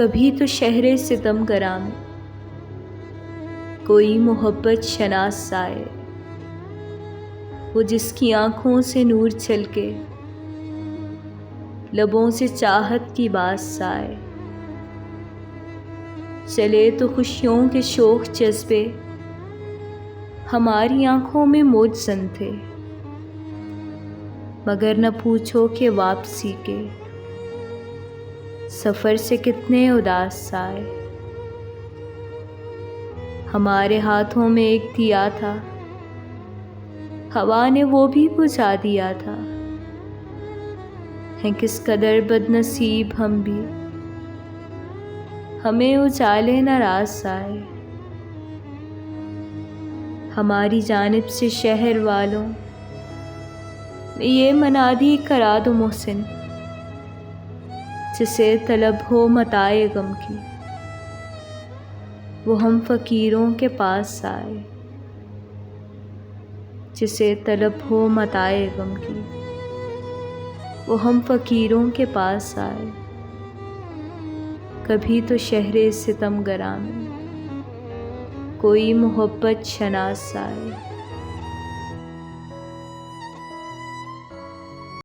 कभी तो शहरे सितम गरा में कोई मोहब्बत शनास आए, वो जिसकी आँखों से नूर छलके लबों से चाहत की बात आए। चले तो खुशियों के शोख जज्बे हमारी आँखों में मौजज़न थे, मगर न पूछो कि वापसी के सफ़र से कितने उदास आए। हमारे हाथों में एक दिया था, हवा ने वो भी बुझा दिया था। हैं किस कदर बदनसीब हम भी, हमें उजाले नाराज़ आए। हमारी जानिब से शहर वालों ने ये मनादी करा दो मोहसिन, जिसे तलब हो मताए गम की, वो हम फ़कीरों के पास आए। जिसे तलब हो मताए गम की, वो हम फ़कीरों के पास आए। कभी तो शहरे सितम गरा में कोई मोहब्बत शनास आए।